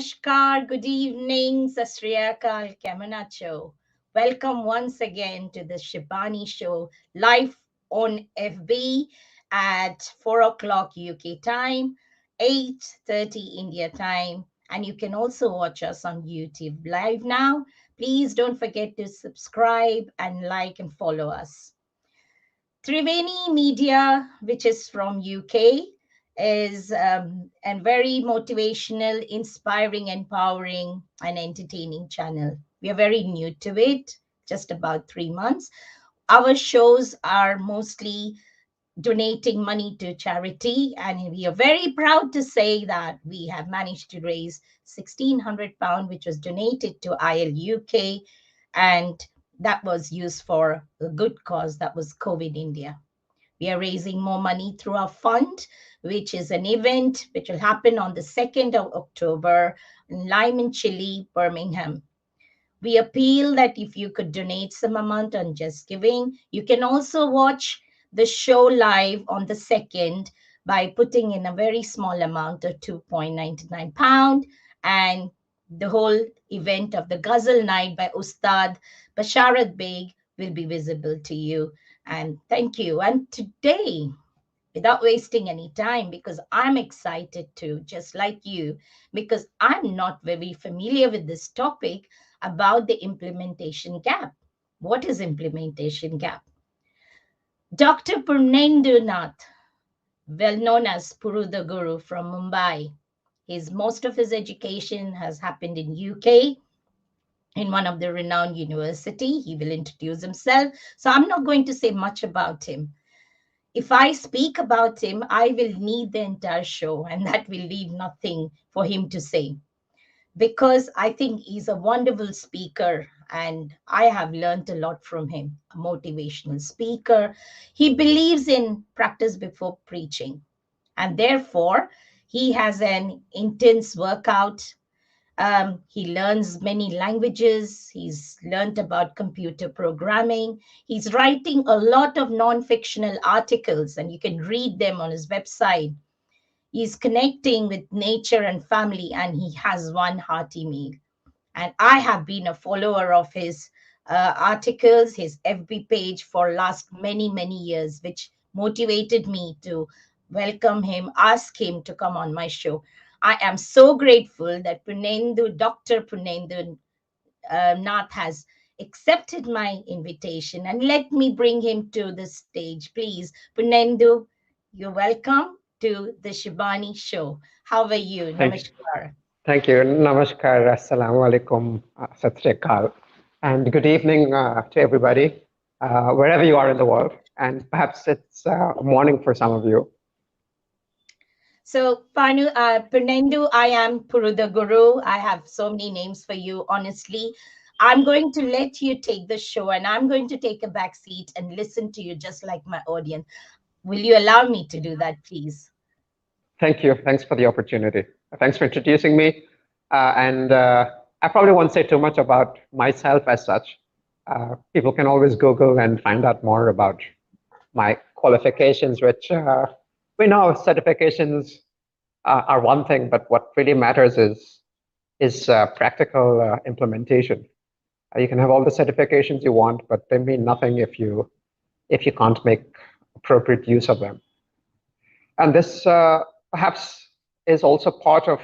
Namaskar, good evening, Sasriyakal, Kamanacho. Welcome once again to the Shibani show live on FB at 4 o'clock UK time, 8:30 India time. And you can also watch us on YouTube live now. Please don't forget to subscribe and like and follow us. Triveni Media, which is from UK, is a very motivational, inspiring, empowering, and entertaining channel. We are very new to it, just about 3 months. Our shows are mostly donating money to charity, and we are very proud to say that we have managed to raise £1,600, which was donated to ILUK, and that was used for a good cause, that was COVID India. We are raising more money through our fund, which is an event which will happen on the 2nd of October in Lyman Chile, Birmingham. We appeal that if you could donate some amount on Just Giving, you can also watch the show live on the 2nd by putting in a very small amount of £2.99, and the whole event of the Ghazal Night by Ustad Basharat Beg will be visible to you. And thank you. And today, without wasting any time, because I'm excited to, just like you, because I'm not very familiar with this topic about the implementation gap. What is implementation gap? Dr. Purnendu Nath, well known as Puru the Guru from Mumbai, most of his education has happened in UK in one of the renowned university. He will introduce himself. So I'm not going to say much about him. If I speak about him, I will need the entire show, and that will leave nothing for him to say, because I think he's a wonderful speaker and I have learned a lot from him. A motivational speaker. He believes in practice before preaching, and therefore he has an intense workout. He learns many languages. He's learned about computer programming. He's writing a lot of non-fictional articles, and you can read them on his website. He's connecting with nature and family, and he has one hearty meal. And I have been a follower of his articles, his FB page for last many, many years, which motivated me to welcome him, ask him to come on my show. I am so grateful that Dr. Purnendu Nath has accepted my invitation, and let me bring him to the stage. Please, Purnendu, you're welcome to the Shibani show. How are you? Namaskar. Thank you. Namaskar. Assalamu alaikum. Sat Sri Akal. And good evening to everybody, wherever you are in the world. And perhaps it's morning for some of you. So, Purnendu, I am Puru the Guru. I have so many names for you, honestly. I'm going to let you take the show, and I'm going to take a back seat and listen to you just like my audience. Will you allow me to do that, please? Thank you. Thanks for the opportunity. Thanks for introducing me. I probably won't say too much about myself as such. People can always Google and find out more about my qualifications, which we know certifications are one thing, but what really matters is practical implementation. You can have all the certifications you want, but they mean nothing if you can't make appropriate use of them. And this perhaps is also part of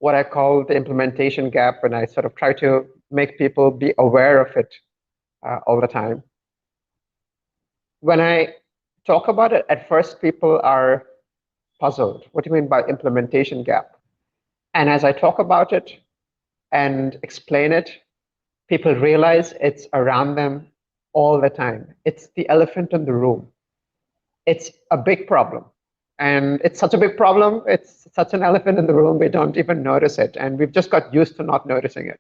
what I call the implementation gap, and I sort of try to make people be aware of it all the time. When I talk about it, at first people are puzzled. What do you mean by implementation gap? And as I talk about it and explain it, people realize it's around them all the time. It's the elephant in the room. It's a big problem. And it's such a big problem, it's such an elephant in the room, we don't even notice it. And we've just got used to not noticing it.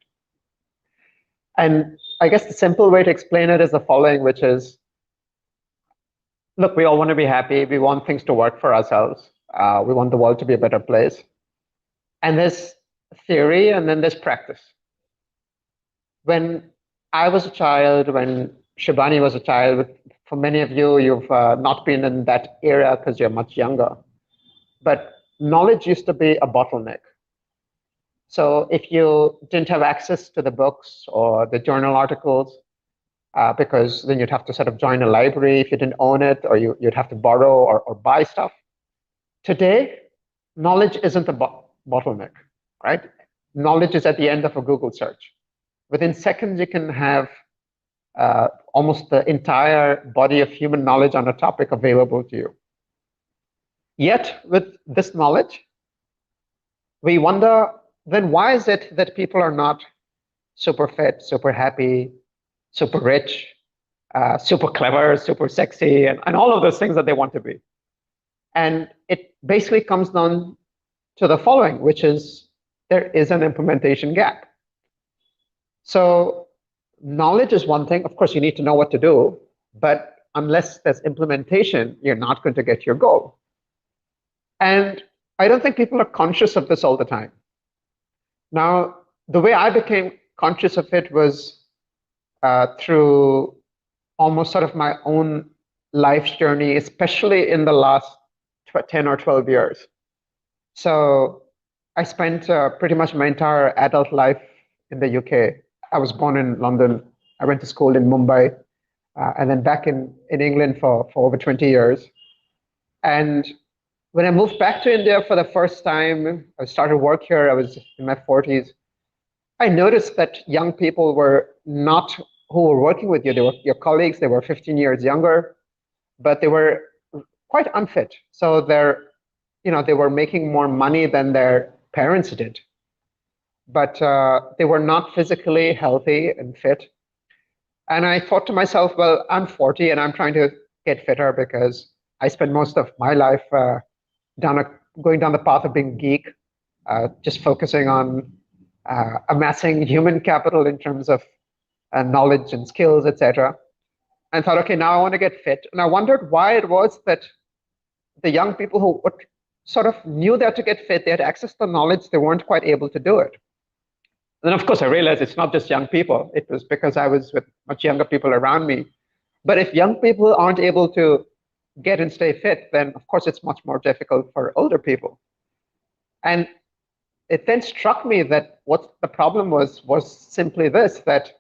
And I guess the simple way to explain it is the following, which is, look, we all want to be happy. We want things to work for ourselves. We want the world to be a better place. And there's theory, and then there's practice. When I was a child, when Shibani was a child, for many of you, you've not been in that era because you're much younger. But knowledge used to be a bottleneck. So if you didn't have access to the books or the journal articles, because then you'd have to sort of join a library if you didn't own it, or you'd have to borrow or buy stuff. Today, knowledge isn't a bottleneck, right? Knowledge is at the end of a Google search. Within seconds, you can have almost the entire body of human knowledge on a topic available to you. Yet, with this knowledge, we wonder, then why is it that people are not super fit, super happy, super rich, super clever, super sexy, and all of those things that they want to be? And it basically comes down to the following, which is there is an implementation gap. So knowledge is one thing. Of course, you need to know what to do, but unless there's implementation, you're not going to get your goal. And I don't think people are conscious of this all the time. Now, the way I became conscious of it was through almost sort of my own life's journey, especially in the last 10 or 12 years. So I spent pretty much my entire adult life in the UK. I was born in London. I went to school in Mumbai, and then back in England for over 20 years. And when I moved back to India for the first time, I started work here, I was in my 40s. I noticed that young people were not who were working with you. They were your colleagues, they were 15 years younger, but they were quite unfit. So they were making more money than their parents did. But they were not physically healthy and fit. And I thought to myself, well, I'm 40 and I'm trying to get fitter because I spent most of my life going down the path of being geek, just focusing on amassing human capital in terms of knowledge and skills, etc. And thought, okay, now I want to get fit. And I wondered why it was that the young people who sort of knew that to get fit, they had access to knowledge, they weren't quite able to do it. And then, of course, I realized it's not just young people. It was because I was with much younger people around me. But if young people aren't able to get and stay fit, then of course it's much more difficult for older people. And it then struck me that what the problem was simply this, that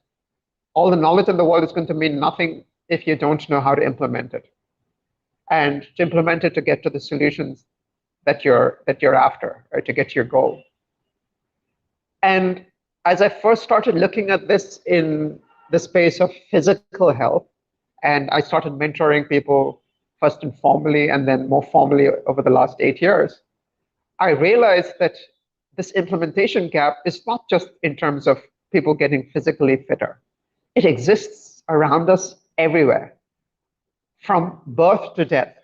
all the knowledge in the world is going to mean nothing if you don't know how to implement it. And to implement it to get to the solutions that you're after, or to get to your goal. And as I first started looking at this in the space of physical health, and I started mentoring people first informally and then more formally over the last 8 years, I realized that this implementation gap is not just in terms of people getting physically fitter. It exists around us everywhere, from birth to death.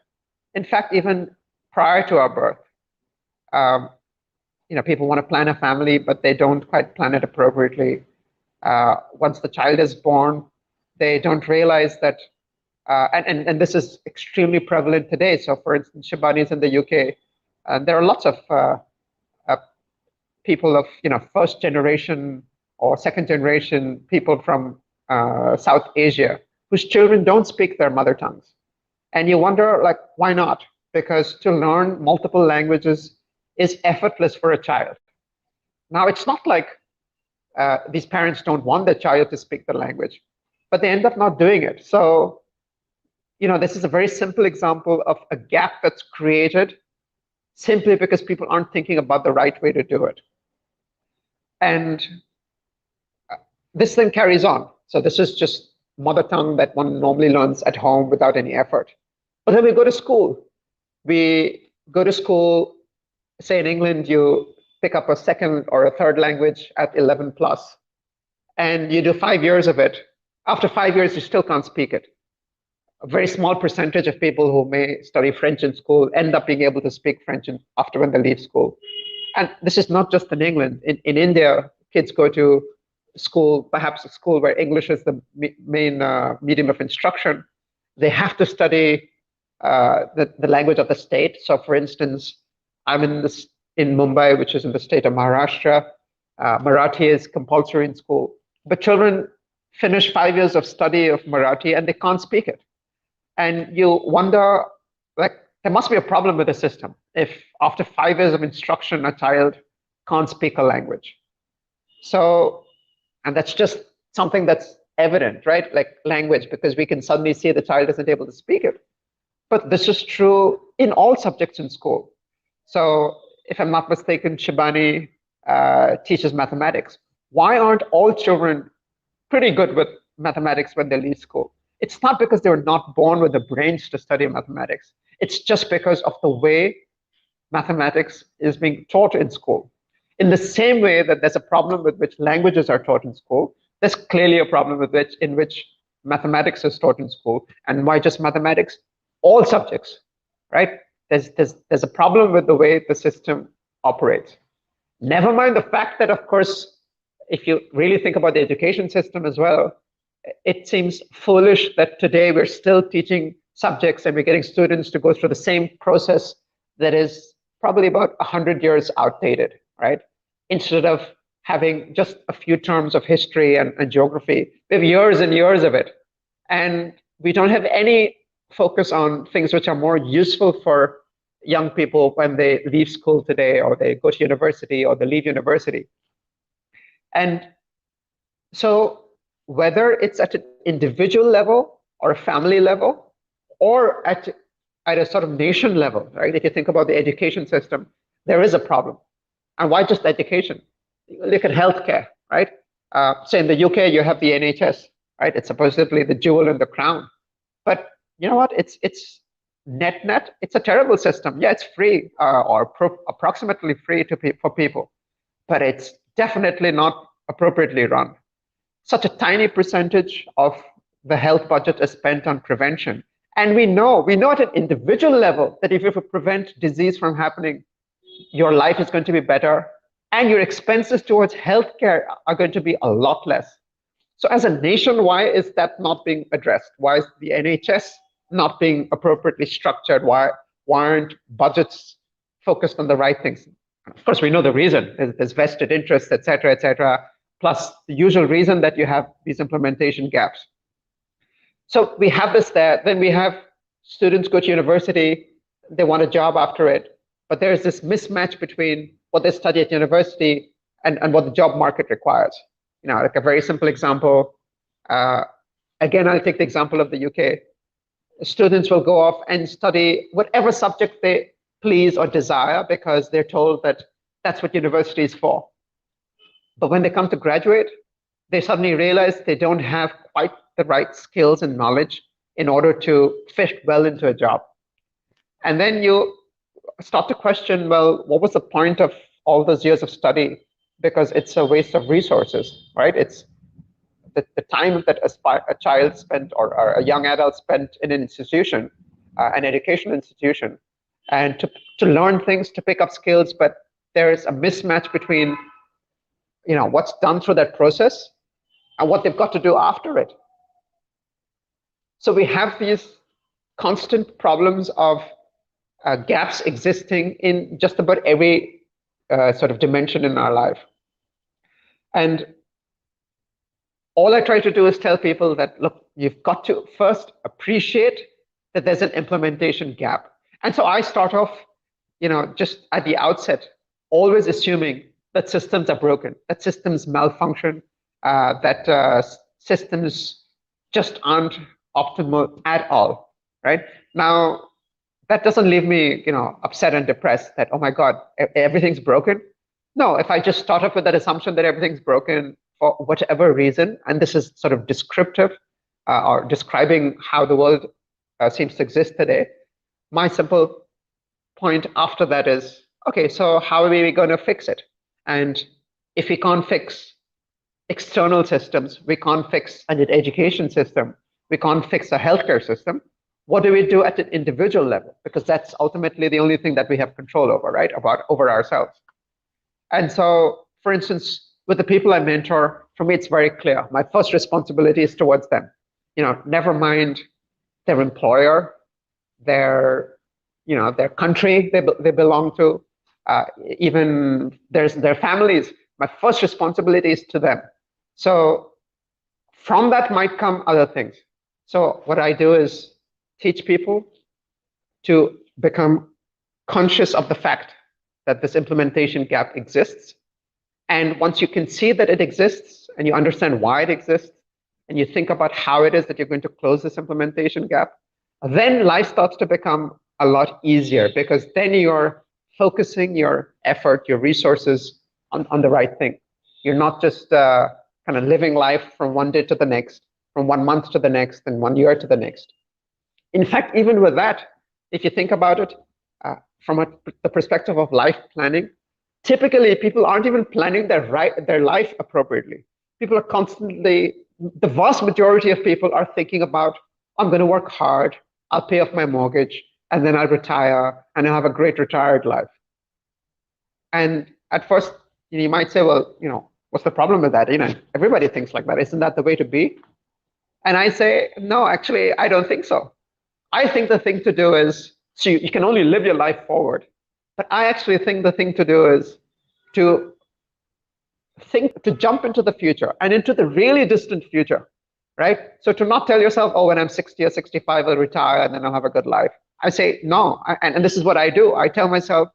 In fact, even prior to our birth, people want to plan a family, but they don't quite plan it appropriately. Once the child is born, they don't realize that, and this is extremely prevalent today. So, for instance, Shibani is in the UK, and there are lots of people of first generation or second generation people from South Asia whose children don't speak their mother tongues, and you wonder, like, why not? Because to learn multiple languages is effortless for a child. Now, it's not like these parents don't want their child to speak the language, but they end up not doing it. So, this is a very simple example of a gap that's created simply because people aren't thinking about the right way to do it. And this then carries on. So this is just mother tongue that one normally learns at home without any effort. But then we go to school. Say in England, you pick up a second or a third language at 11 plus, and you do 5 years of it. After 5 years, you still can't speak it. A very small percentage of people who may study French in school end up being able to speak French after when they leave school. And this is not just in England. In India, kids go to school, perhaps a school where English is the main medium of instruction. They have to study the language of the state. So, for instance, I'm in Mumbai, which is in the state of Maharashtra. Marathi is compulsory in school, but children finish 5 years of study of Marathi and they can't speak it. And you wonder, like, there must be a problem with the system if after 5 years of instruction, a child can't speak a language. So, and that's just something that's evident, right? Like language, because we can suddenly see the child isn't able to speak it. But this is true in all subjects in school. So, if I'm not mistaken, Shibani teaches mathematics. Why aren't all children pretty good with mathematics when they leave school? It's not because they were not born with the brains to study mathematics. It's just because of the way mathematics is being taught in school. In the same way that there's a problem with which languages are taught in school, there's clearly a problem with which in which mathematics is taught in school. And why just mathematics? All subjects, right? There's a problem with the way the system operates. Never mind the fact that, of course, if you really think about the education system as well, it seems foolish that today we're still teaching subjects and we're getting students to go through the same process that is probably about 100 years outdated, right? Instead of having just a few terms of history and geography, we have years and years of it. And we don't have any focus on things which are more useful for young people when they leave school today, or they go to university, or they leave university. And so whether it's at an individual level or a family level, or at a sort of nation level, right? If you think about the education system, there is a problem. And why just education? Look at healthcare, right? So in the UK, you have the NHS, right? It's supposedly the jewel in the crown. But you know what? It's net, it's a terrible system. Yeah, it's free or approximately free for people, but it's definitely not appropriately run. Such a tiny percentage of the health budget is spent on prevention. And we know at an individual level that if you prevent disease from happening, your life is going to be better and your expenses towards healthcare are going to be a lot less. So as a nation, why is that not being addressed? Why is the NHS not being appropriately structured? Why aren't budgets focused on the right things? Of course, we know the reason. There's vested interests, et cetera, plus the usual reason that you have these implementation gaps. So we have this there. Then we have students go to university, they want a job after it, but there's this mismatch between what they study at university and what the job market requires. Like a very simple example. Again, I'll take the example of the UK. Students will go off and study whatever subject they please or desire because they're told that that's what university is for. But when they come to graduate, they suddenly realize they don't have quite the right skills and knowledge in order to fit well into a job. And then you start to question, well, what was the point of all those years of study? Because it's a waste of resources, right? It's the time that a child spent or a young adult spent in an institution, an educational institution, and to learn things, to pick up skills, but there is a mismatch between what's done through that process and what they've got to do after it. So we have these constant problems of gaps existing in just about every sort of dimension in our life. And all I try to do is tell people that, look, you've got to first appreciate that there's an implementation gap. And so I start off, just at the outset, always assuming that systems are broken, that systems malfunction, that systems just aren't optimal at all, right? Now, that doesn't leave me, upset and depressed that, oh my God, everything's broken. No, if I just start off with that assumption that everything's broken for whatever reason, and this is sort of descriptive or describing how the world seems to exist today, my simple point after that is, okay, so how are we going to fix it? And if we can't fix external systems, we can't fix an education system, we can't fix a healthcare system, what do we do at an individual level? Because that's ultimately the only thing that we have control over, right? Over ourselves. And so, for instance, with the people I mentor, for me, it's very clear. My first responsibility is towards them. Never mind their employer, their country they belong to, even their families. My first responsibility is to them. So from that might come other things. So what I do is teach people to become conscious of the fact that this implementation gap exists. And once you can see that it exists and you understand why it exists, and you think about how it is that you're going to close this implementation gap, then life starts to become a lot easier, because then you're focusing your effort, your resources on the right thing. You're not just kind of living life from one day to the next, from 1 month to the next, and 1 year to the next. In fact, even with that, if you think about it from the perspective of life planning, typically people aren't even planning their life appropriately. People are constantly, the vast majority of people are thinking about, I'm going to work hard, I'll pay off my mortgage, and then I'll retire, and I'll have a great retired life. And at first, you might say, well, what's the problem with that? Everybody thinks like that. Isn't that the way to be? And I say, no, actually, I don't think so. I think the thing to do is, so you can only live your life forward. But I actually think the thing to do is to jump into the future, and into the really distant future, right? So to not tell yourself, oh, when I'm 60 or 65, I'll retire and then I'll have a good life. I say, no, and this is what I do. I tell myself,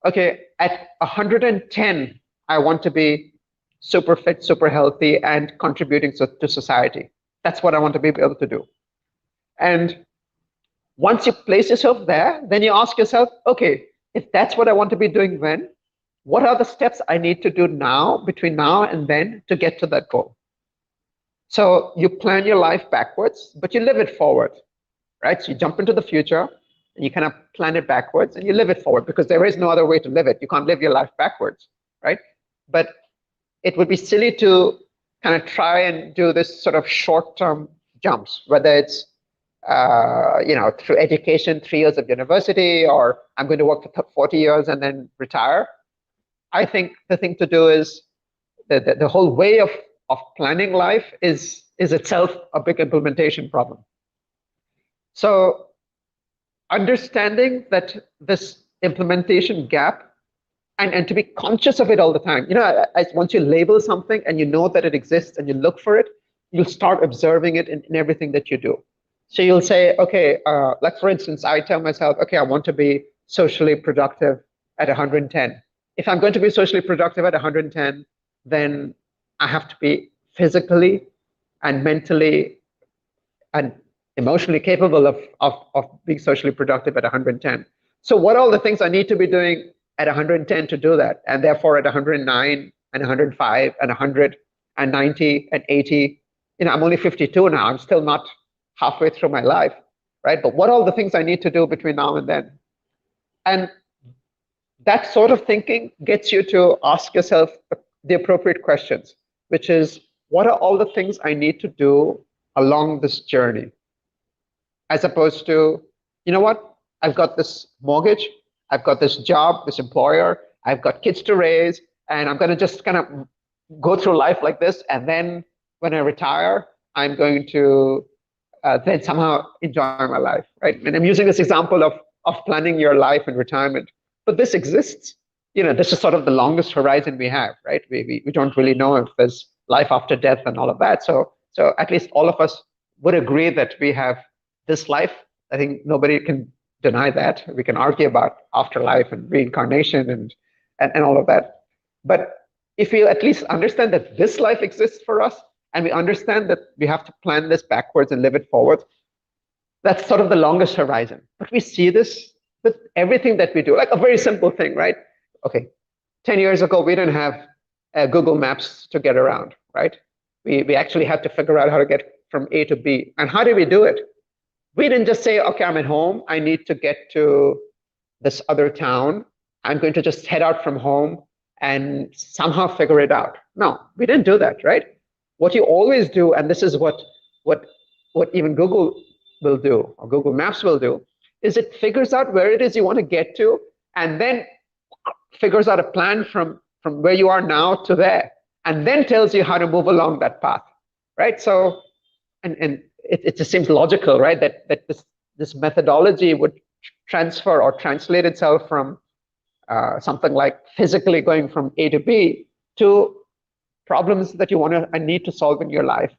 okay, at 110, I want to be super fit, super healthy, and contributing to society. That's what I want to be able to do. And once you place yourself there, then you ask yourself, okay, if that's what I want to be doing then, what are the steps I need to do now, between now and then, to get to that goal? So you plan your life backwards, but you live it forward, right? So you jump into the future, and you kind of plan it backwards, and you live it forward, because there is no other way to live it. You can't live your life backwards, right? But it would be silly to kind of try and do this sort of short-term jumps, whether it's through education, 3 years of university, or I'm going to work for 40 years and then retire. I think the thing to do is the whole way of planning life is itself a big implementation problem. So understanding that this implementation gap, and to be conscious of it all the time. Once you label something and you know that it exists and you look for it, you'll start observing it in everything that you do. So you'll say, okay, like for instance, I tell myself, okay, I want to be socially productive at 110. If I'm going to be socially productive at 110, then I have to be physically and mentally and emotionally capable of being socially productive at 110. So what are all the things I need to be doing at 110 to do that? And therefore at 109 and 105 and 100 and 90 and 80, I'm only 52 now. I'm still not halfway through my life, right? But what are all the things I need to do between now and then? And that sort of thinking gets you to ask yourself the appropriate questions, which is, what are all the things I need to do along this journey? As opposed to, what? I've got this mortgage, I've got this job, this employer, I've got kids to raise, and I'm going to just kind of go through life like this. And then when I retire, I'm going to then somehow enjoy my life, right? And I'm using this example of planning your life in retirement. But this exists. This is sort of the longest horizon we have, right? We don't really know if there's life after death and all of that. So at least all of us would agree that we have this life. I think nobody can deny that. We can argue about afterlife and reincarnation and all of that. But if we at least understand that this life exists for us, and we understand that we have to plan this backwards and live it forward, that's sort of the longest horizon. But we see this with everything that we do, like a very simple thing, right? Okay, 10 years ago, we didn't have Google Maps to get around, right? We actually had to figure out how to get from A to B. And how did we do it? We didn't just say, okay, I'm at home, I need to get to this other town. I'm going to just head out from home and somehow figure it out. No, we didn't do that, right? What you always do, and this is what even Google will do, or Google Maps will do, is it figures out where it is you want to get to, and then figures out a plan from where you are now to there, and then tells you how to move along that path, right? So, and it just seems logical, right? That this methodology would transfer or translate itself from something like physically going from A to B to problems that you want to and need to solve in your life,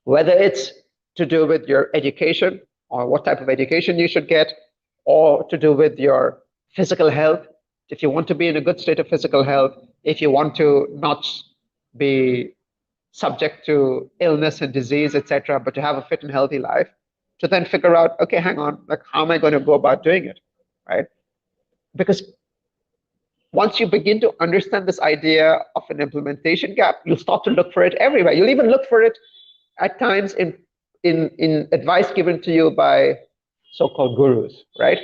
whether it's to do with your education or what type of education you should get, or to do with your physical health, if you want to be in a good state of physical health, if you want to not be subject to illness and disease, etc., but to have a fit and healthy life, to then figure out, okay, hang on, like how am I going to go about doing it, right? Because once you begin to understand this idea of an implementation gap, you'll start to look for it everywhere. You'll even look for it at times in advice given to you by so-called gurus, right?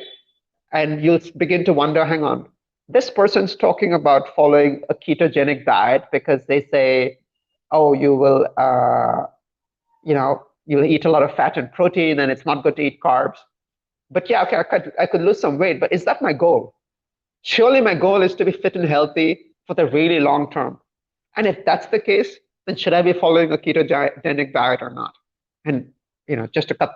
And you'll begin to wonder, hang on, this person's talking about following a ketogenic diet because they say, oh, you'll eat a lot of fat and protein and it's not good to eat carbs. But yeah, okay, I could lose some weight, but is that my goal? Surely my goal is to be fit and healthy for the really long term. And if that's the case, then should I be following a ketogenic diet or not? And just to cut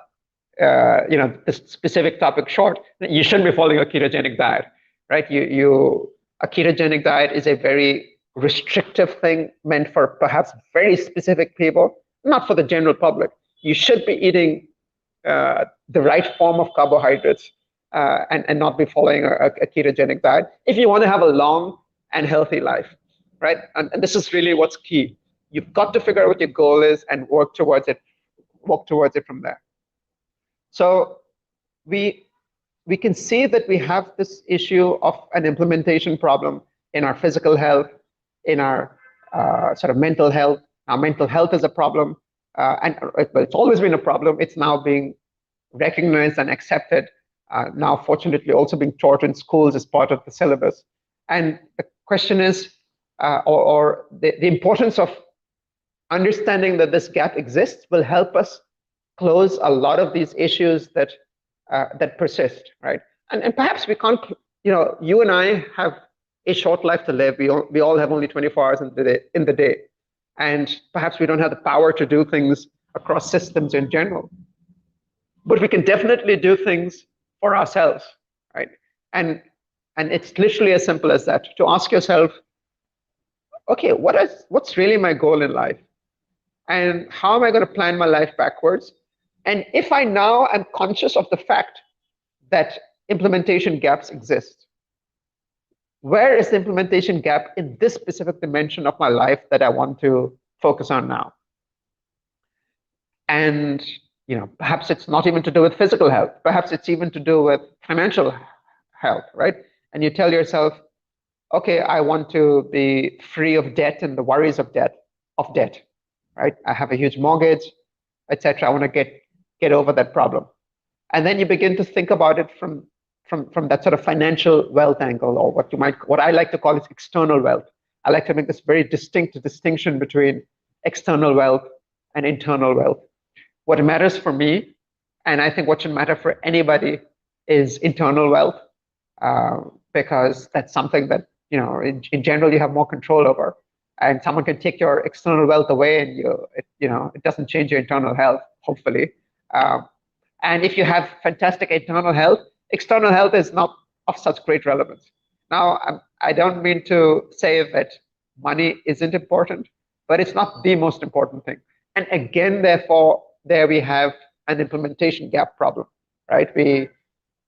this specific topic short, you shouldn't be following a ketogenic diet, right? A ketogenic diet is a very restrictive thing meant for perhaps very specific people, not for the general public. You should be eating the right form of carbohydrates and not be following a ketogenic diet if you want to have a long and healthy life, right? And this is really what's key. You've got to figure out what your goal is and work towards it from there. So we can see that we have this issue of an implementation problem in our physical health, in our sort of mental health. Our mental health is a problem, and it's always been a problem. It's now being recognized and accepted. Now, fortunately, also being taught in schools as part of the syllabus. And the question is, or the importance of understanding that this gap exists will help us close a lot of these issues that persist, right? And perhaps we can't, you and I have a short life to live. We all have only 24 hours in the day. And perhaps we don't have the power to do things across systems in general. But we can definitely do things for ourselves, right? And it's literally as simple as that, to ask yourself, okay, what's really my goal in life? And how am I going to plan my life backwards? And if I now am conscious of the fact that implementation gaps exist, where is the implementation gap in this specific dimension of my life that I want to focus on now? And perhaps it's not even to do with physical health. Perhaps it's even to do with financial health, right? And you tell yourself, okay, I want to be free of debt and the worries of debt, right? I have a huge mortgage, etc. I want to get over that problem. And then you begin to think about it from that sort of financial wealth angle, or what I like to call is external wealth. I like to make this very distinct distinction between external wealth and internal wealth. What matters for me, and I think what should matter for anybody, is internal wealth, because that's something that in general you have more control over. And someone can take your external wealth away, and it doesn't change your internal health, hopefully. And if you have fantastic internal health, external health is not of such great relevance. Now, I don't mean to say that money isn't important, but it's not the most important thing. And again, therefore, there we have an implementation gap problem, right?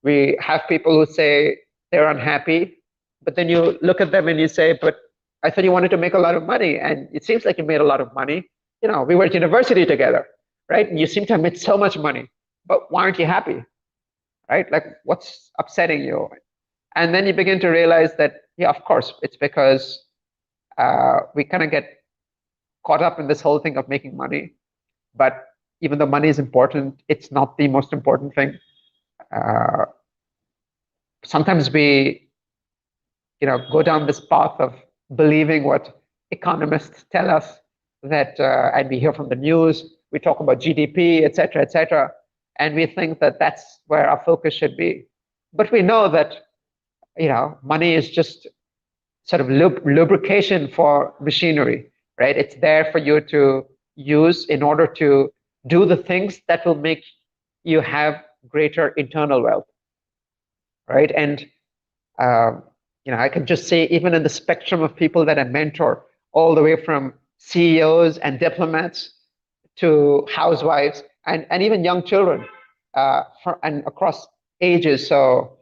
We have people who say they're unhappy, but then you look at them and you say, but I thought you wanted to make a lot of money, and it seems like you made a lot of money. We were at university together, right? And you seem to have made so much money, but why aren't you happy, right? Like, what's upsetting you? And then you begin to realize that, yeah, of course, it's because we kind of get caught up in this whole thing of making money. But even though money is important, it's not the most important thing. Sometimes we, go down this path of believing what economists tell us, that, and we hear from the news, we talk about GDP, et cetera, and we think that that's where our focus should be. But we know that, money is just sort of lubrication for machinery, right? It's there for you to use in order to do the things that will make you have greater internal wealth, right? And I can just say, even in the spectrum of people that I mentor, all the way from CEOs and diplomats to housewives and even young children, and across ages. So,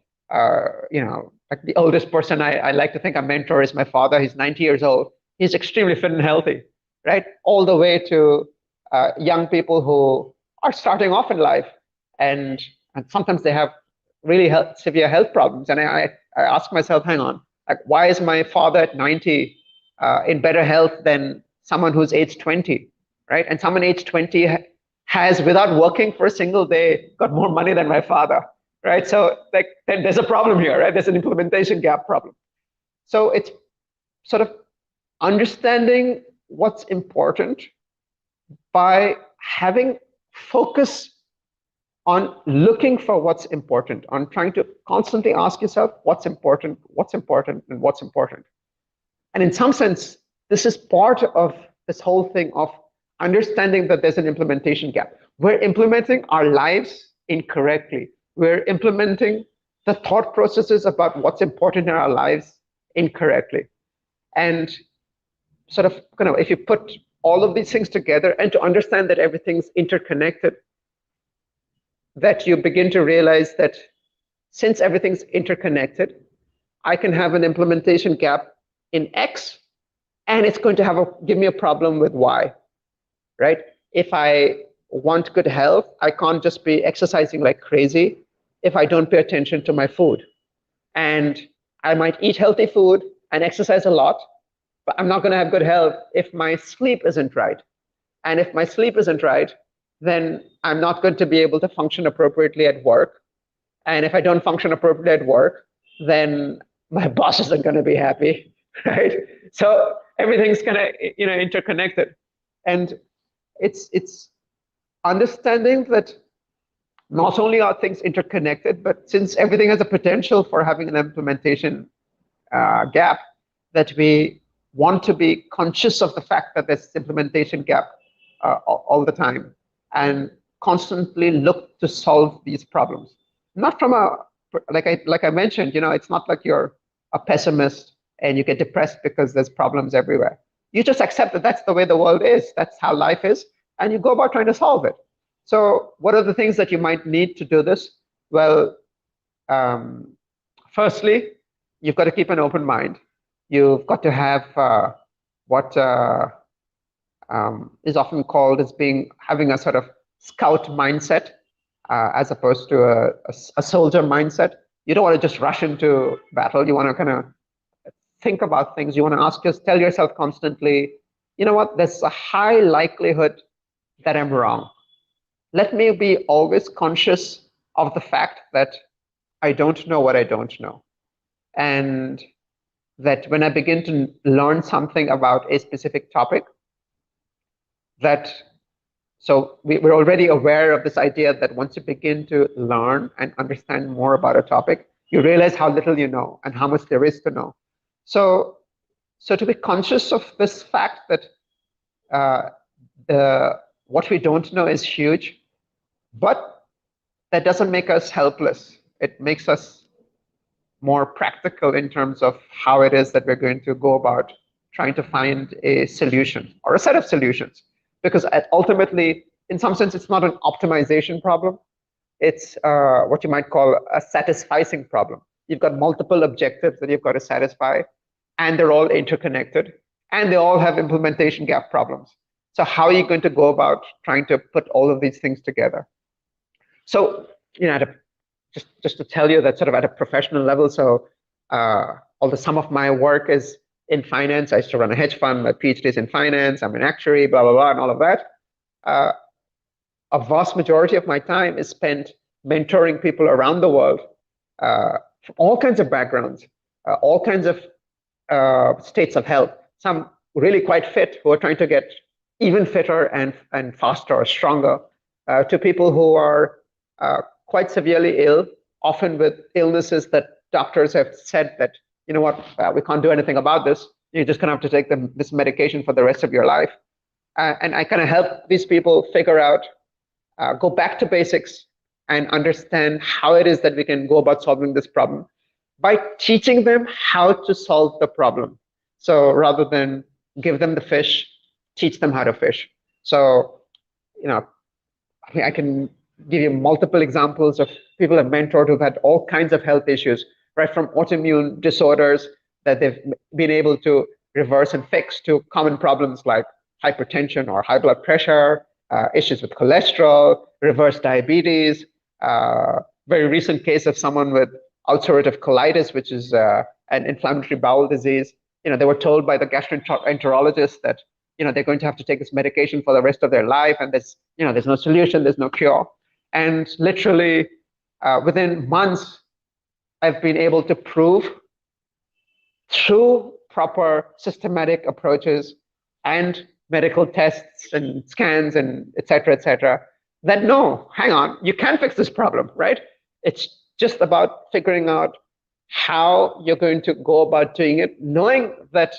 like the oldest person I like to think I mentor is my father. He's 90 years old. He's extremely fit and healthy, right? All the way to young people who are starting off in life, and sometimes they have really severe health problems. And I ask myself, hang on, like why is my father at 90 in better health than someone who's age 20, right? And someone age 20 has, without working for a single day, got more money than my father, right? So like then there's a problem here, right? There's an implementation gap problem. So it's sort of understanding what's important by having focus on looking for what's important, on trying to constantly ask yourself what's important, and what's important. And in some sense, this is part of this whole thing of understanding that there's an implementation gap. We're implementing our lives incorrectly. We're implementing the thought processes about what's important in our lives incorrectly. And sort of, if you put all of these things together and to understand that everything's interconnected, that you begin to realize that since everything's interconnected, I can have an implementation gap in X, and it's going to give me a problem with Y, right? If I want good health, I can't just be exercising like crazy if I don't pay attention to my food. And I might eat healthy food and exercise a lot, but I'm not going to have good health if my sleep isn't right. And if my sleep isn't right, then I'm not going to be able to function appropriately at work. And if I don't function appropriately at work, then my boss isn't going to be happy, right? So everything's kind of interconnected. And it's understanding that not only are things interconnected, but since everything has a potential for having an implementation gap, that we want to be conscious of the fact that there's implementation gap all the time, and constantly look to solve these problems. Not from like I mentioned, it's not like you're a pessimist and you get depressed because there's problems everywhere. You just accept that that's the way the world is, that's how life is, and you go about trying to solve it. So what are the things that you might need to do this? Well, firstly, you've got to keep an open mind. You've got to have what is often called as having a sort of scout mindset, as opposed to a soldier mindset. You don't want to just rush into battle. You want to kind of think about things. You want to tell yourself constantly, you know what, there's a high likelihood that I'm wrong. Let me be always conscious of the fact that I don't know what I don't know. And that when I begin to learn something about a specific topic, so we're already aware of this idea that once you begin to learn and understand more about a topic, you realize how little you know and how much there is to know. So to be conscious of this fact that what we don't know is huge, but that doesn't make us helpless. It makes us more practical in terms of how it is that we're going to go about trying to find a solution or a set of solutions. Because ultimately, in some sense, it's not an optimization problem. It's what you might call a satisficing problem. You've got multiple objectives that you've got to satisfy, and they're all interconnected, and they all have implementation gap problems. So how are you going to go about trying to put all of these things together? So, just to tell you that sort of at a professional level, so although some of my work is in finance, I used to run a hedge fund, my PhD is in finance, I'm an actuary, blah, blah, blah, and all of that. A vast majority of my time is spent mentoring people around the world, from all kinds of backgrounds, all kinds of states of health, some really quite fit who are trying to get even fitter and faster or stronger, to people who are quite severely ill, often with illnesses that doctors have said that, you know what, we can't do anything about this. You're just going to have to take this medication for the rest of your life. And I kind of help these people figure out, go back to basics and understand how it is that we can go about solving this problem by teaching them how to solve the problem. So rather than give them the fish, teach them how to fish. So, I can give you multiple examples of people I've mentored who've had all kinds of health issues, right from autoimmune disorders that they've been able to reverse and fix to common problems like hypertension or high blood pressure, issues with cholesterol, reverse diabetes. Very recent case of someone with ulcerative colitis, which is an inflammatory bowel disease. They were told by the gastroenterologist that they're going to have to take this medication for the rest of their life, and there's no solution, there's no cure. And literally within months, I've been able to prove through proper systematic approaches and medical tests and scans and et cetera, that no, hang on, you can fix this problem, right? It's just about figuring out how you're going to go about doing it, knowing that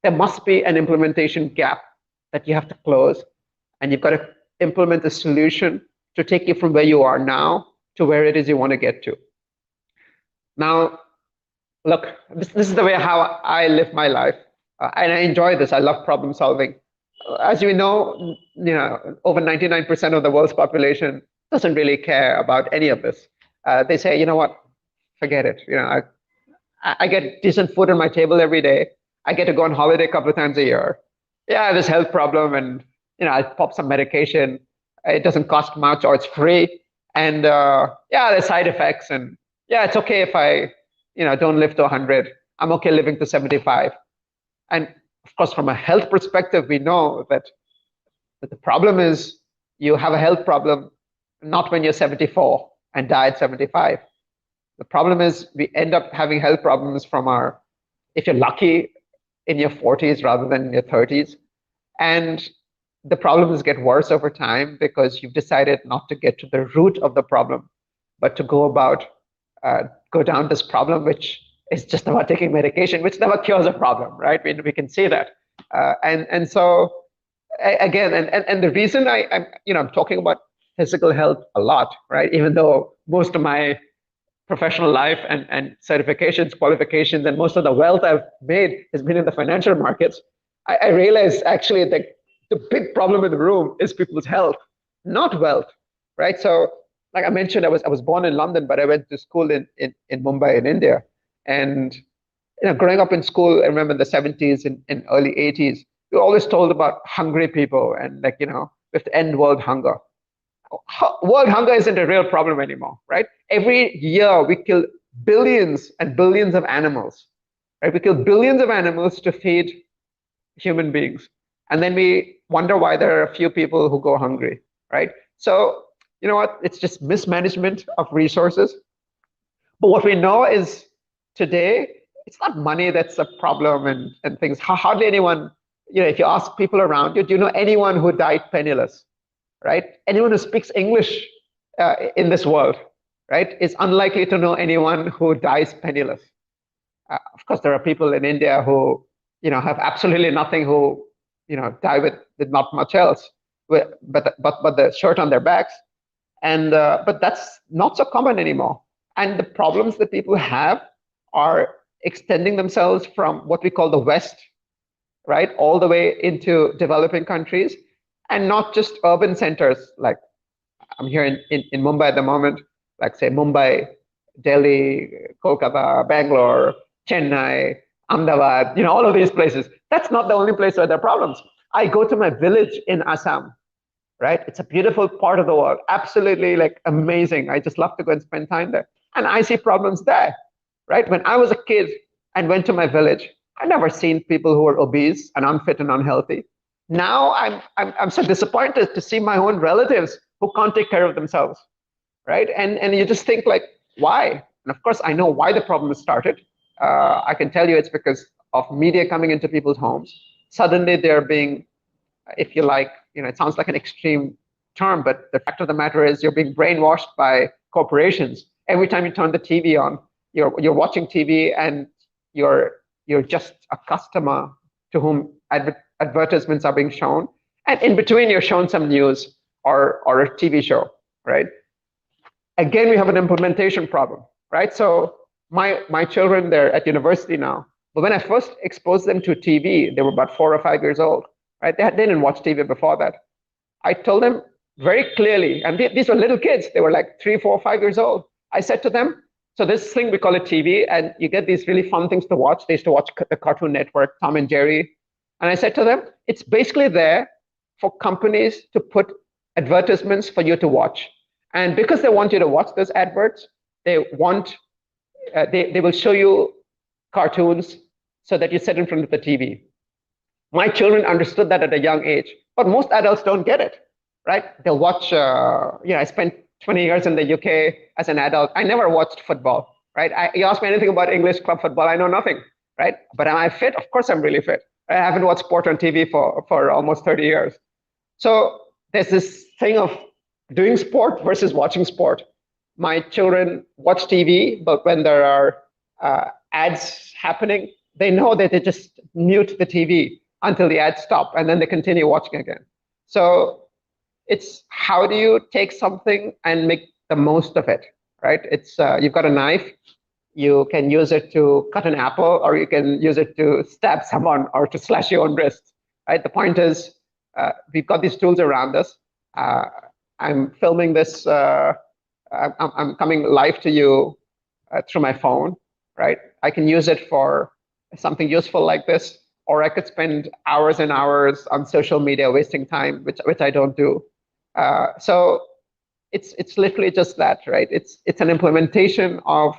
there must be an implementation gap that you have to close, and you've got to implement a solution to take you from where you are now to where it is you want to get to. Now, look, this is the way how I live my life, and I enjoy this. I love problem solving. As you know, over 99% of the world's population doesn't really care about any of this. They say, you know what, forget it. I get decent food on my table every day. I get to go on holiday a couple of times a year. Yeah, I have this health problem, and I pop some medication. It doesn't cost much, or it's free. And yeah, there's side effects, and yeah, it's okay if I don't live to 100. I'm okay living to 75. And of course, from a health perspective, we know that the problem is you have a health problem not when you're 74 and die at 75. The problem is we end up having health problems if you're lucky, in your 40s rather than in your 30s. And the problems get worse over time because you've decided not to get to the root of the problem, but to go down this problem, which is just about taking medication, which never cures a problem, right? We can see that. And so again, and the reason I'm talking about physical health a lot, right? Even though most of my professional life and certifications, qualifications, and most of the wealth I've made has been in the financial markets, I realized actually that the big problem in the room is people's health, not wealth, right? So, like I mentioned, I was born in London, but I went to school in Mumbai in India. And growing up in school, I remember in the 70s and early 80s, we were always told about hungry people and we have to end world hunger. World hunger isn't a real problem anymore, right? Every year we kill billions and billions of animals, right? We kill billions of animals to feed human beings. And then we wonder why there are a few people who go hungry, right? So, you know what? It's just mismanagement of resources. But what we know is today, it's not money that's a problem and things. Hardly anyone, if you ask people around you, do you know anyone who died penniless? Right? Anyone who speaks English in this world, right, is unlikely to know anyone who dies penniless. Of course, there are people in India who, have absolutely nothing, who, die with not much else, but the shirt on their backs, and but that's not so common anymore. And the problems that people have are extending themselves from what we call the West, right, all the way into developing countries. And not just urban centers, like I'm here in Mumbai at the moment, like say Mumbai, Delhi, Kolkata, Bangalore, Chennai, Ahmedabad, all of these places. That's not the only place where there are problems. I go to my village in Assam, right? It's a beautiful part of the world, absolutely amazing. I just love to go and spend time there. And I see problems there, right? When I was a kid and went to my village, I'd never seen people who were obese and unfit and unhealthy. Now I'm so disappointed to see my own relatives who can't take care of themselves, right? And you just think why? And of course, I know why the problem has started. I can tell you it's because of media coming into people's homes. Suddenly they're being, if you like, it sounds like an extreme term, but the fact of the matter is you're being brainwashed by corporations. Every time you turn the TV on, you're watching TV and you're just a customer to whom advertisements are being shown, and in between you're shown some news or a TV show, right? Again, we have an implementation problem, right? So my children, they're at university now, but when I first exposed them to TV, they were about 4 or 5 years old, right? They didn't watch TV before that. I told them very clearly, and these were little kids, they were 3, 4, 5 years old. I said to them, So this thing we call it TV, and you get these really fun things to watch. They used to watch the Cartoon Network, Tom and Jerry. And I said to them, it's basically there for companies to put advertisements for you to watch. And because they want you to watch those adverts, they will show you cartoons so that you sit in front of the TV. My children understood that at a young age, but most adults don't get it, right? They'll watch, I spent 20 years in the UK as an adult. I never watched football, right? You ask me anything about English club football, I know nothing, right? But am I fit? Of course I'm really fit. I haven't watched sport on TV for almost 30 years. So there's this thing of doing sport versus watching sport. My children watch TV, but when there are ads happening, they know that they just mute the TV until the ads stop, and then they continue watching again. So it's how do you take something and make the most of it, right? It's you've got a knife, you can use it to cut an apple, or you can use it to stab someone or to slash your own wrist, right? The point is, we've got these tools around us. I'm filming this, I'm coming live to you through my phone, right? I can use it for something useful like this, or I could spend hours and hours on social media wasting time, which I don't do. So it's literally just that, right? It's an implementation of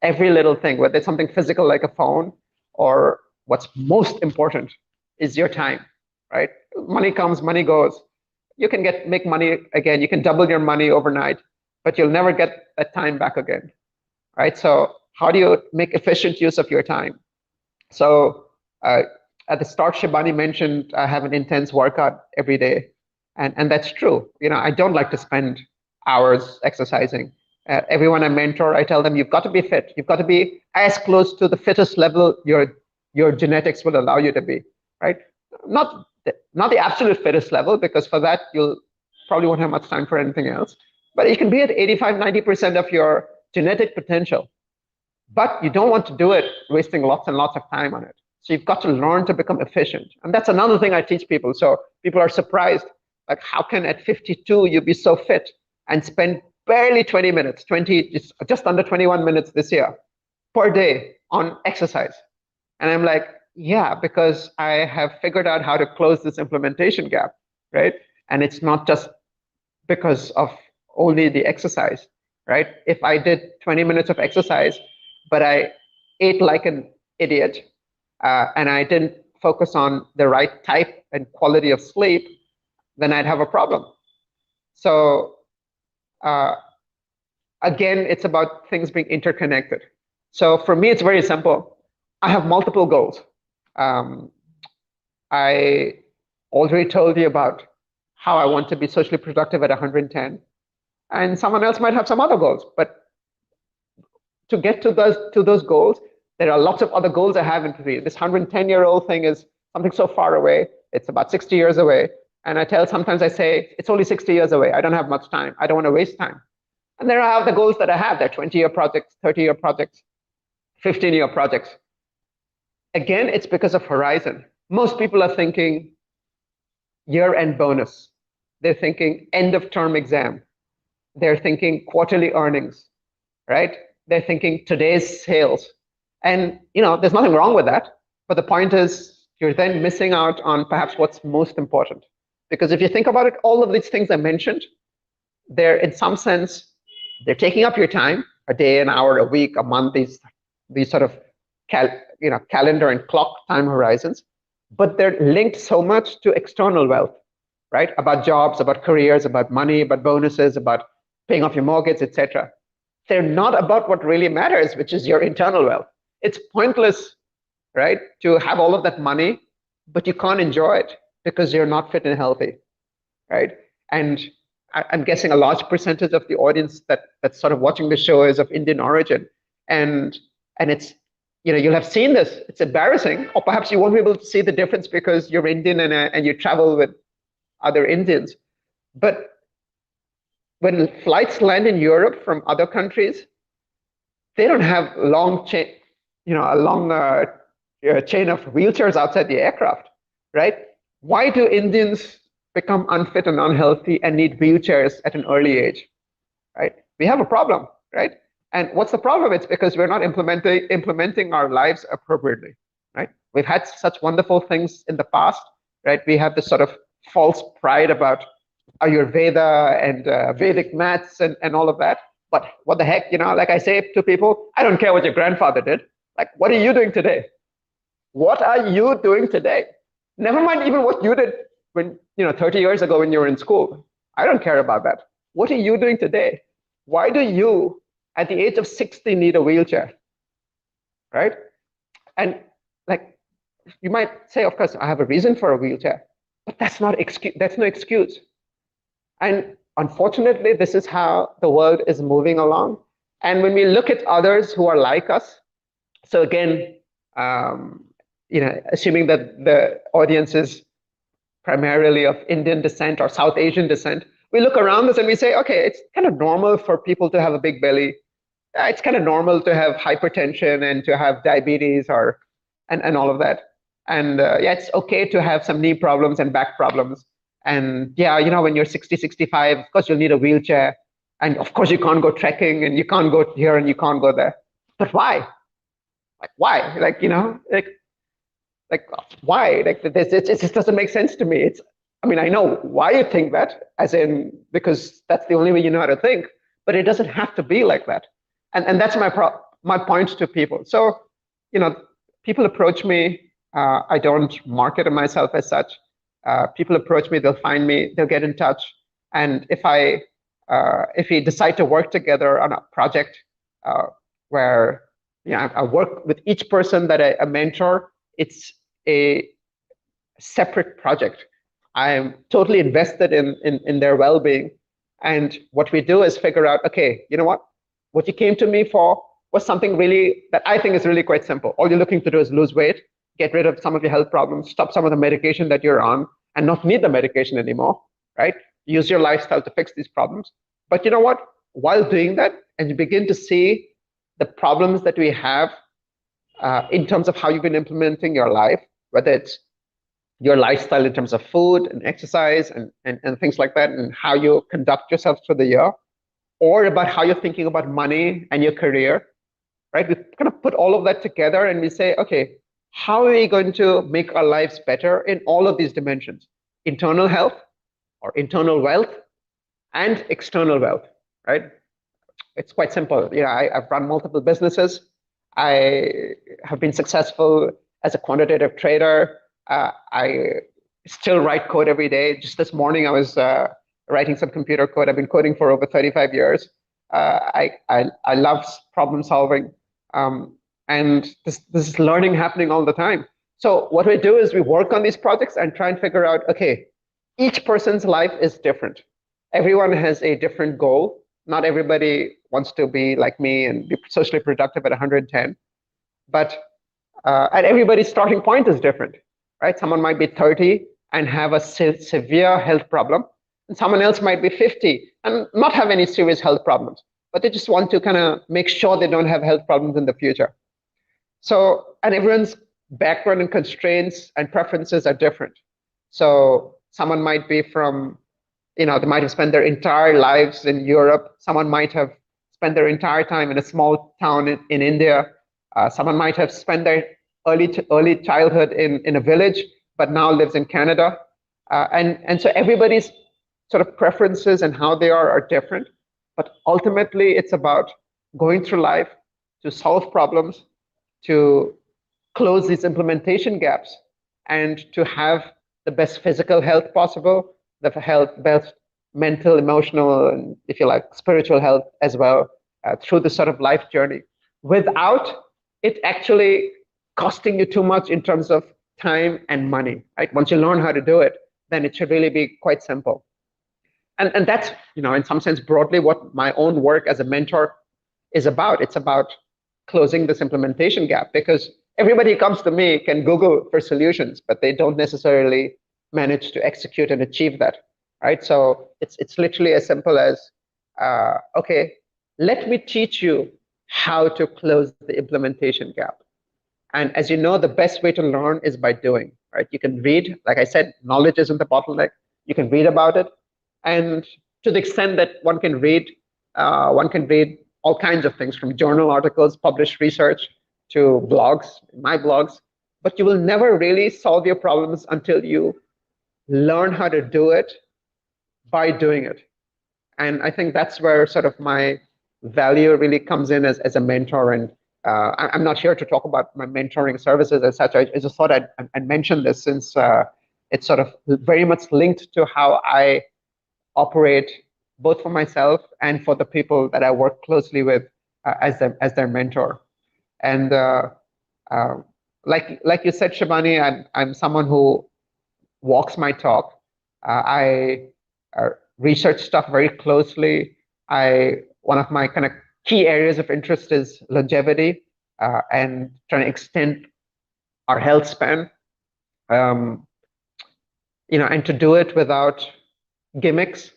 every little thing, whether it's something physical like a phone, or what's most important is your time, right? Money comes, money goes. You can make money again. You can double your money overnight, but you'll never get that time back again, right? So how do you make efficient use of your time? So at the start, Shibani mentioned I have an intense workout every day, and that's true. I don't like to spend hours exercising. Everyone I mentor, I tell them you've got to be fit. You've got to be as close to the fittest level your genetics will allow you to be, right? Not the absolute fittest level, because for that you'll probably won't have much time for anything else. But you can be at 85, 90% of your genetic potential. But you don't want to do it wasting lots and lots of time on it. So you've got to learn to become efficient. And that's another thing I teach people. So people are surprised, like, how can at 52 you be so fit and spend barely 20 minutes, just under 21 minutes this year per day on exercise? And I'm like, yeah, because I have figured out how to close this implementation gap, right? And it's not just because of only the exercise, right? If I did 20 minutes of exercise, but I ate like an idiot, and I didn't focus on the right type and quality of sleep, then I'd have a problem. So again, it's about things being interconnected. So for me, it's very simple. I have multiple goals. I already told you about how I want to be socially productive at 110, and someone else might have some other goals. But to get to those goals, there are lots of other goals I have in view. This 110-year-old thing is something so far away. It's about 60 years away. And sometimes I say, it's only 60 years away. I don't have much time. I don't want to waste time. And there are the goals that I have. They're 20-year projects, 30-year projects, 15-year projects. Again, it's because of horizon. Most people are thinking year-end bonus. They're thinking end-of-term exam. They're thinking quarterly earnings, right? They're thinking today's sales. And there's nothing wrong with that. But the point is, you're then missing out on perhaps what's most important. Because if you think about it, all of these things I mentioned, they're in some sense, they're taking up your time, a day, an hour, a week, a month, these sort of calendar and clock time horizons. But they're linked so much to external wealth, right? About jobs, about careers, about money, about bonuses, about paying off your mortgage, etc. They're not about what really matters, which is your internal wealth. It's pointless, right, to have all of that money, but you can't enjoy it because you're not fit and healthy, right? And I'm guessing a large percentage of the audience that's sort of watching the show is of Indian origin, and it's you'll have seen this. It's embarrassing, or perhaps you won't be able to see the difference because you're Indian and you travel with other Indians. But when flights land in Europe from other countries, they don't have a long chain of wheelchairs outside the aircraft, right? Why do Indians become unfit and unhealthy and need wheelchairs at an early age, right? We have a problem, right? And what's the problem? It's because we're not implementing our lives appropriately, right? We've had such wonderful things in the past, right? We have this sort of false pride about Ayurveda and Vedic maths and all of that. But what the heck, like I say to people, I don't care what your grandfather did. Like, what are you doing today? What are you doing today? Never mind even what you did when, 30 years ago when you were in school. I don't care about that. What are you doing today? Why do you, at the age of 60, need a wheelchair? Right? And like, you might say, of course, I have a reason for a wheelchair, but that's no excuse. And unfortunately, this is how the world is moving along. And when we look at others who are like us, so again, assuming that the audience is primarily of Indian descent or South Asian descent, we look around us and we say, okay, it's kind of normal for people to have a big belly. It's kind of normal to have hypertension and to have diabetes and all of that. And yeah, it's okay to have some knee problems and back problems. And yeah, when you're 60, 65, of course, you'll need a wheelchair. And of course, you can't go trekking and you can't go here and you can't go there. But why? Like, why? Like why? Like, it just doesn't make sense to me. I know why you think that, as in, because that's the only way you know how to think, but it doesn't have to be like that. And that's my point to people. So, people approach me. I don't market myself as such. People approach me, they'll find me, they'll get in touch. And if we decide to work together on a project where I work with each person that I mentor, it's a separate project. I'm totally invested in their well-being. And what we do is figure out, okay, you know what you came to me for was something really that I think is really quite simple. All you're looking to do is lose weight, get rid of some of your health problems, stop some of the medication that you're on, and not need the medication anymore, right? Use your lifestyle to fix these problems. But you know what? While doing that, and you begin to see the problems that we have in terms of how you've been implementing your life, whether it's your lifestyle in terms of food and exercise and things like that, and how you conduct yourself through the year, or about how you're thinking about money and your career, right? We kind of put all of that together and we say, okay, how are we going to make our lives better in all of these dimensions? Internal health or internal wealth and external wealth, right? It's quite simple. I've run multiple businesses. I have been successful as a quantitative trader. I still write code every day. Just this morning, I was writing some computer code. I've been coding for over 35 years. I love problem solving. And this is learning happening all the time. So what we do is we work on these projects and try and figure out, okay, each person's life is different. Everyone has a different goal. Not everybody wants to be like me and be socially productive at 110. But and everybody's starting point is different, right? Someone might be 30 and have a severe health problem, and someone else might be 50 and not have any serious health problems, but they just want to kind of make sure they don't have health problems in the future. So, and everyone's background and constraints and preferences are different. So someone might be from, they might have spent their entire lives in Europe. Someone might have spent their entire time in a small town in India. Someone might have spent their early childhood in a village, but now lives in Canada. And so everybody's sort of preferences and how they are different. But ultimately, it's about going through life to solve problems, to close these implementation gaps, and to have the best physical health possible, the best mental, emotional, and if you like, spiritual health as well through this sort of life journey, without it actually costing you too much in terms of time and money. Right? Once you learn how to do it, then it should really be quite simple. And that's, in some sense, broadly what my own work as a mentor is about. It's about closing this implementation gap, because everybody who comes to me can Google for solutions, but they don't necessarily manage to execute and achieve that, right? So it's literally as simple as, okay, let me teach you how to close the implementation gap. And as you know, the best way to learn is by doing, right? You can read, like I said, knowledge isn't the bottleneck. You can read about it. And to the extent that one can read all kinds of things, from journal articles, published research, to blogs, my blogs. But you will never really solve your problems until you learn how to do it by doing it. And I think that's where sort of my value really comes in as a mentor. And I'm not here to talk about my mentoring services as such. I just thought I'd mention this since it's sort of very much linked to how I operate, both for myself and for the people that I work closely with as their mentor. And uh, like you said, Shibani, I'm someone who walks my talk. I research stuff very closely. One of my kind of key areas of interest is longevity and trying to extend our health span. And to do it without gimmicks.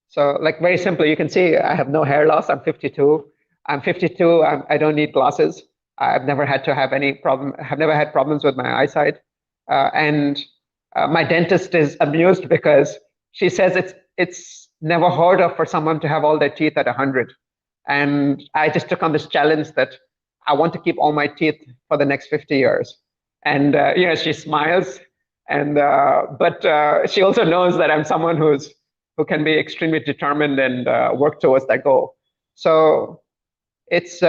So, like, very simply, you can see I have no hair loss. I'm 52. I'm 52. I don't need glasses. I've never had to have any problem. I've never had problems with my eyesight. And my dentist is amused because she says it's never heard of for someone to have all their teeth at 100. And I just took on this challenge that I want to keep all my teeth for the next 50 years. And she smiles, and but she also knows that I'm someone who can be extremely determined and work towards that goal. So it's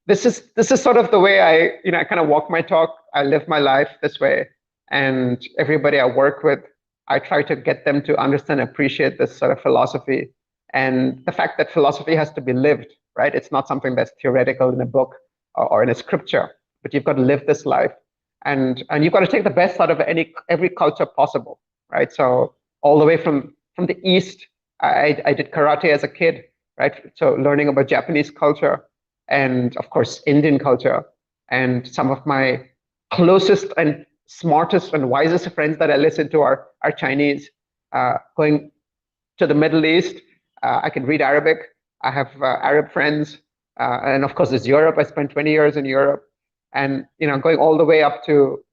this is sort of the way I kind of walk my talk. I live my life this way, and everybody I work with, I try to get them to understand, appreciate this sort of philosophy, and the fact that philosophy has to be lived, right? It's not something that's theoretical in a book or in a scripture, but you've got to live this life, and you've got to take the best out of every culture possible, right? So all the way from the East, I did karate as a kid, right? So learning about Japanese culture, and of course Indian culture, and some of my closest and smartest and wisest friends that I listen to are Chinese. Going to the Middle East, I can read Arabic. I have Arab friends, and of course there's Europe. I spent 20 years in Europe, and going all the way up to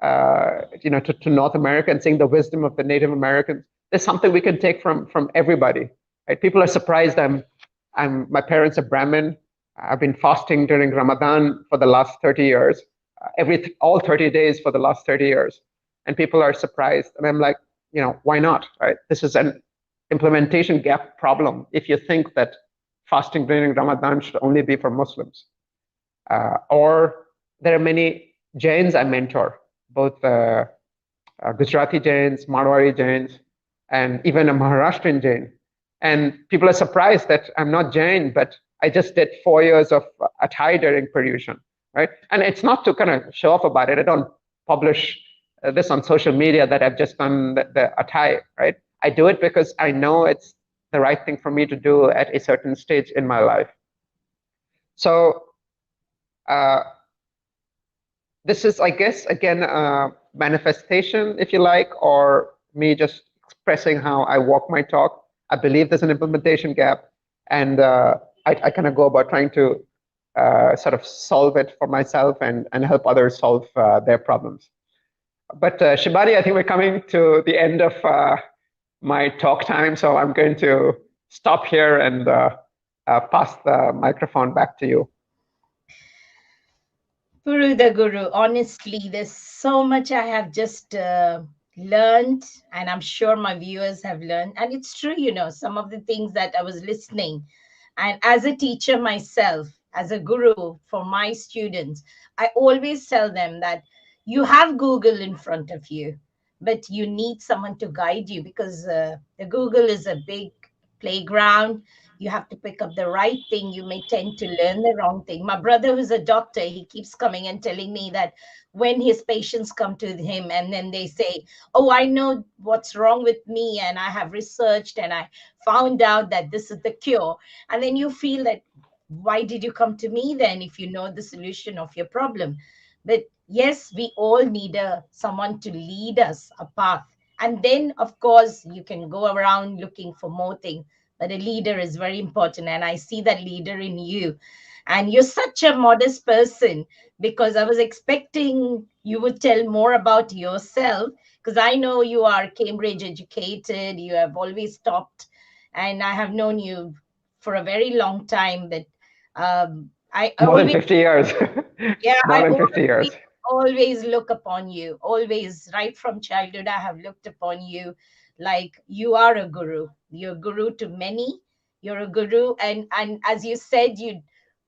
to North America and seeing the wisdom of the Native Americans. There's something we can take from everybody, right? People are surprised. My parents are Brahmin. I've been fasting during Ramadan for the last 30 years, all 30 days for the last 30 years, and people are surprised. And I'm like, why not, right? This is an implementation gap problem if you think that fasting during Ramadan should only be for Muslims. Or there are many Jains I mentor, both Gujarati Jains, Marwari Jains, and even a Maharashtrian Jain. And people are surprised that I'm not Jain, but I just did 4 years of Athai during Paryushan, right? And it's not to kind of show off about it. I don't publish this on social media that I've just done the Athai, right? I do it because I know it's the right thing for me to do at a certain stage in my life. So this is, I guess, again, a manifestation, if you like, or me just expressing how I walk my talk. I believe there's an implementation gap, and I kind of go about trying to sort of solve it for myself and help others solve their problems. But Shibani, I think we're coming to the end of my talk time, so I'm going to stop here and pass the microphone back to you. Puru the Guru, honestly, there's so much I have just learned, and I'm sure my viewers have learned. And it's true, some of the things that I was listening. And as a teacher myself, as a guru for my students, I always tell them that you have Google in front of you, but you need someone to guide you, because the Google is a big playground. You have to pick up the right thing. You may tend to learn the wrong thing. My brother, who's a doctor, he keeps coming and telling me that when his patients come to him and then they say, oh, I know what's wrong with me, and I have researched and I found out that this is the cure. And then you feel that, why did you come to me then if you know the solution of your problem? But yes, we all need someone to lead us a path. And then, of course, you can go around looking for more things. But a leader is very important. And I see that leader in you. And you're such a modest person, because I was expecting you would tell more about yourself, because I know you are Cambridge educated. You have always taught, and I have known you for a very long time, but I More than always, 50 years. yeah, More I than 50 years. always look upon you. Always, right from childhood, I have looked upon you like you are a guru. You're a guru to many. You're a guru, and as you said, you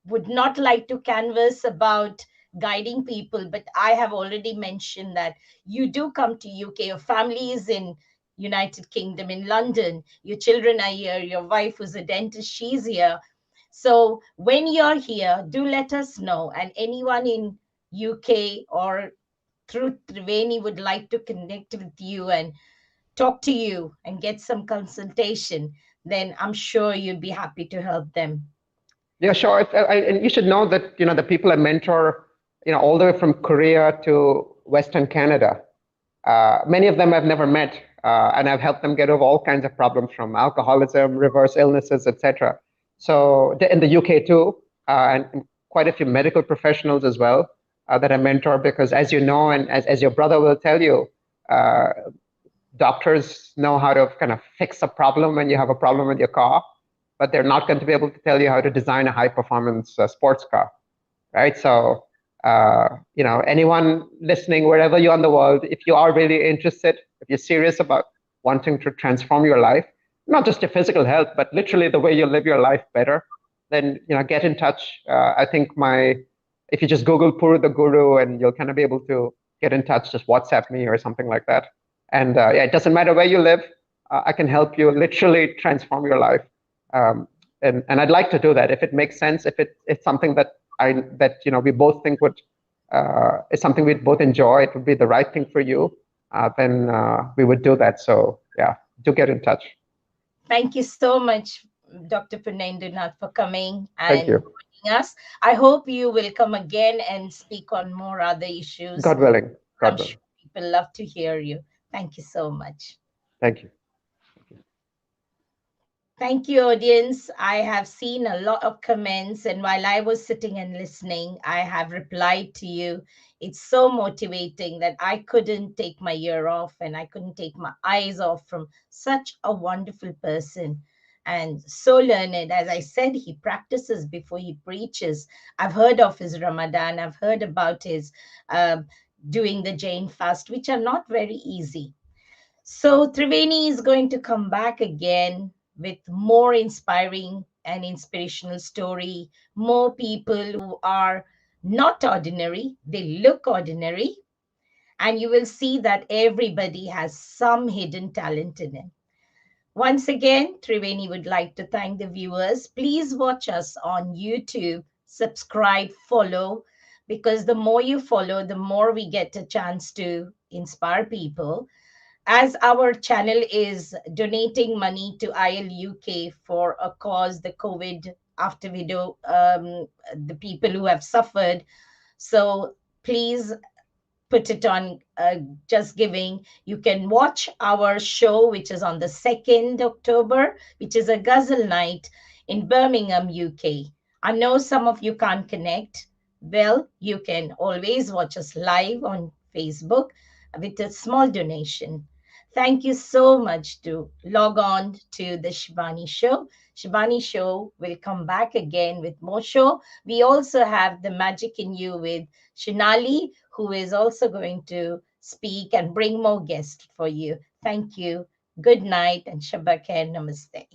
would not like to canvas about guiding people, but I have already mentioned that you do come to UK. Your family is in United Kingdom, in London. Your children are here. Your wife, who's a dentist, she's here. So when you're here, do let us know. And anyone in UK or through Triveni would like to connect with you and talk to you and get some consultation, then I'm sure you'd be happy to help them. Yeah, sure. And you should know that, the people I mentor, all the way from Korea to Western Canada, many of them I've never met, and I've helped them get over all kinds of problems from alcoholism, reverse illnesses, etc. So in the UK too, and quite a few medical professionals as well that I mentor, because as you know, and as your brother will tell you, uh, doctors know how to kind of fix a problem when you have a problem with your car, but they're not going to be able to tell you how to design a high performance sports car, right? So, anyone listening, wherever you are in the world, if you are really interested, if you're serious about wanting to transform your life, not just your physical health, but literally the way you live your life better, then, get in touch. I think if you just Google Puru the Guru, and you'll kind of be able to get in touch, just WhatsApp me or something like that. And yeah, it doesn't matter where you live. I can help you literally transform your life. And I'd like to do that if it makes sense. If it's something that we both think would is something we'd both enjoy, it would be the right thing for you. Then we would do that. So yeah, do get in touch. Thank you so much, Dr. Purnendu Nath, for coming Thank and you. joining us. I hope you will come again and speak on more other issues. God willing. I'm God willing. sure people love to hear you. Thank you so much. Thank you. Thank you, audience. I have seen a lot of comments, and while I was sitting and listening, I have replied to you. It's so motivating that I couldn't take my ear off and I couldn't take my eyes off from such a wonderful person and so learned. As I said, he practices before he preaches. I've heard of his Ramadan, I've heard about his doing the Jain fast, which are not very easy. So Triveni is going to come back again with more inspiring and inspirational story, more people who are not ordinary, they look ordinary, and you will see that everybody has some hidden talent in it. Once again, Triveni would like to thank the viewers. Please watch us on YouTube, subscribe, follow, because the more you follow, the more we get a chance to inspire people, as our channel is donating money to ILUK for a cause, the COVID after video, the people who have suffered. So please put it on Just Giving. You can watch our show, which is on the 2nd October, which is a Ghazal night in Birmingham, UK. I know some of you can't connect. Well, you can always watch us live on Facebook with a small donation. Thank you so much to log on to the Shibani Show. Shibani Show will come back again with more show. We also have the Magic in You with Shinali, who is also going to speak and bring more guests for you. Thank you. Good night and Shabakar Namaste.